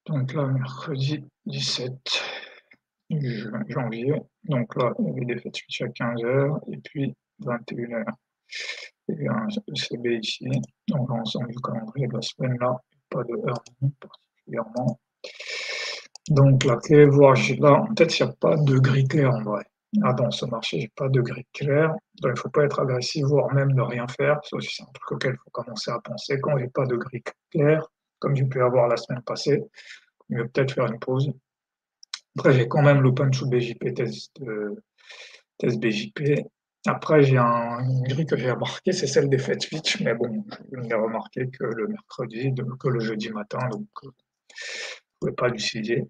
Donc là, mercredi 17 janvier. Donc là, il y avait des fêtes switch à 15 h et puis 21 h. Il y a un ECB ici. Donc l'ensemble du calendrier de la semaine là, pas de heure particulièrement. Donc la clé, voir, là, en tête, il n'y a pas de gris clair en vrai. Ah, dans ce marché, j'ai pas de gris clair. Donc il ne faut pas être agressif, voire même ne rien faire. Ça aussi, c'est un truc auquel il faut commencer à penser. Quand j'ai pas de gris clair, comme j'ai pu avoir la semaine passée, il vaut peut-être faire une pause. Après, j'ai quand même l'open sous BJP, test BJP. Après, j'ai une grille que j'ai remarquée, c'est celle des fêtes switch, mais bon, je ne l'ai remarqué que le mercredi, que le jeudi matin, donc je ne pouvais pas l'utiliser.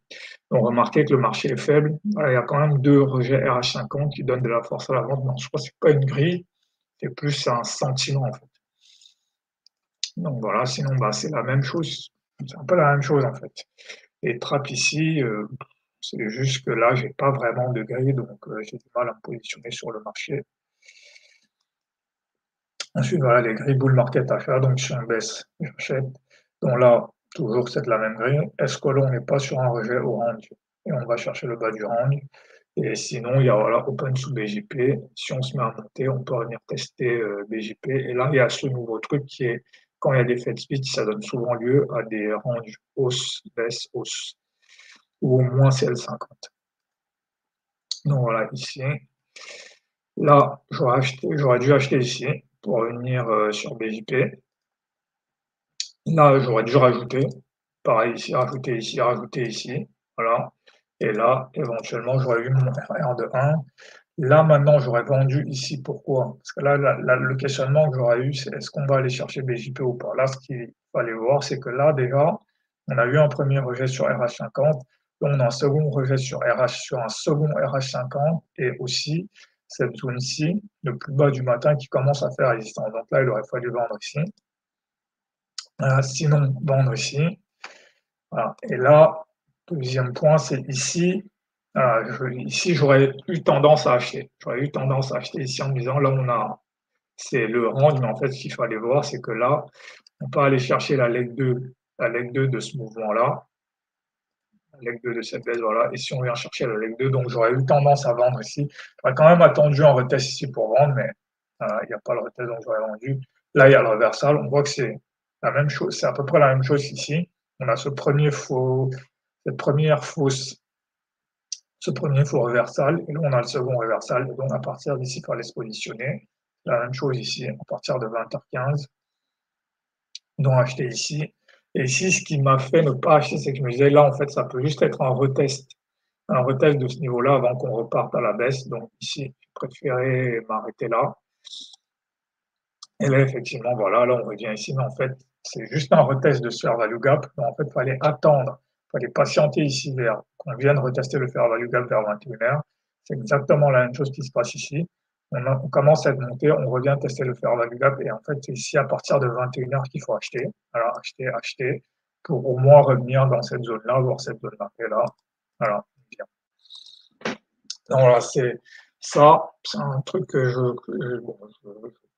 Donc, remarquez que le marché est faible. Voilà, il y a quand même deux rejets RH50 qui donnent de la force à la vente. Non, je crois que c'est pas une grille, c'est plus un sentiment en fait. Donc voilà, sinon bah, c'est la même chose. C'est un peu la même chose en fait. Les trappes ici, c'est juste que là, j'ai pas vraiment de grille, donc j'ai du mal à me positionner sur le marché. Ensuite, voilà, les grilles bull market à faire, donc je suis en baisse, j'achète. Donc là, toujours c'est la même grille. Est-ce que là, on n'est pas sur un rejet au range? Et on va chercher le bas du range. Et sinon, il y a voilà, open sous BJP. Si on se met à monter, on peut venir tester BJP. Et là, il y a ce nouveau truc qui est, quand il y a des Fed switch, ça donne souvent lieu à des ranges hausse, baisse, hausse, ou au moins CL50. Donc voilà, ici. Là, j'aurais dû acheter ici pour venir sur BJP. Là, j'aurais dû rajouter. Pareil ici, rajouter ici. Voilà. Et là, éventuellement, j'aurais eu mon RR de 1. Là, maintenant, j'aurais vendu ici. Pourquoi? Parce que là, le questionnement que j'aurais eu, c'est est-ce qu'on va aller chercher BJP ou pas? Là, ce qu'il fallait voir, c'est que là, déjà, on a eu un premier rejet sur RH50. Là, on a un second rejet sur un second RH50 et aussi cette zone-ci, le plus bas du matin, qui commence à faire résistance. Donc là, il aurait fallu vendre ici. Sinon, vendre ici. Voilà. Et là, deuxième point, c'est ici. Ici, j'aurais eu tendance à acheter. J'aurais eu tendance à acheter ici en me disant, là, c'est le range, mais en fait, ce qu'il fallait voir, c'est que là, on peut aller chercher la leg 2 de ce mouvement-là, la leg 2 de cette baisse, voilà. Et si on vient chercher la leg 2, donc j'aurais eu tendance à vendre ici. J'aurais quand même attendu un retest ici pour vendre, mais il n'y a pas le retest, donc j'aurais vendu. Là, il y a le reversal. On voit que c'est la même chose, c'est à peu près la même chose ici. On a ce premier faux reversal, et là on a le second reversal, et donc à partir d'ici, il fallait se positionner. La même chose ici, à partir de 20 h 15, donc acheter ici. Et ici, ce qui m'a fait ne pas acheter, c'est que je me disais, là, en fait, ça peut juste être un retest de ce niveau-là avant qu'on reparte à la baisse. Donc ici, je préférais m'arrêter là. Et là, effectivement, voilà, là, on revient ici, mais en fait, c'est juste un retest de ce fair value gap. Donc, en fait, il fallait attendre, il fallait patienter ici vers qu'on vienne retester le fair value gap vers 21 h. C'est exactement la même chose qui se passe ici. On commence à être monté, on revient tester le fair value gap, et en fait, c'est ici à partir de 21 h qu'il faut acheter. Alors, acheter, pour au moins revenir dans cette zone-là, voir cette zone-là. Et là, voilà, bien. Donc, voilà, c'est ça, c'est un truc que je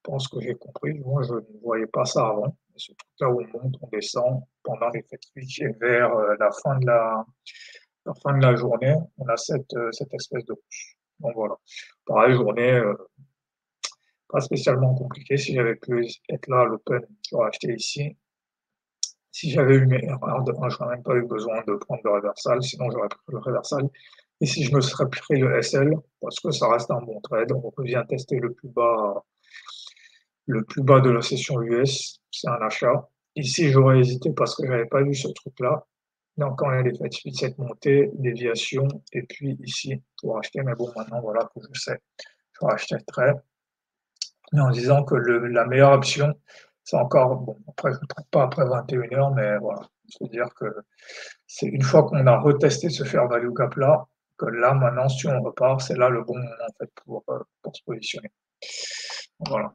pense que j'ai compris. Moi, je ne voyais pas ça avant. Ce truc-là où on monte, on descend pendant les fêtes switch et vers la fin de la journée, on a cette espèce de push. Donc voilà. Pareil, journée pas spécialement compliquée. Si j'avais pu être là à l'open, j'aurais acheté ici. Si j'avais eu mes erreurs de 1, je n'aurais même pas eu besoin de prendre le reversal, sinon j'aurais pris le reversal. Et si je me serais pris le SL, parce que ça reste un bon trade, on revient tester le plus bas de la session US, c'est un achat. Ici, j'aurais hésité parce que j'avais pas vu ce truc-là. Donc, quand il y a des fatigues, cette montée, déviation, et puis ici, pour acheter, mais bon, maintenant, voilà, que je sais, je rachèterai. Mais en disant que la meilleure option, c'est encore, bon, après, je ne trouve pas après 21 h, mais voilà. C'est-à-dire que c'est une fois qu'on a retesté ce fair value gap là, que là, maintenant, si on repart, c'est là le bon moment, en fait, pour se positionner. Voilà.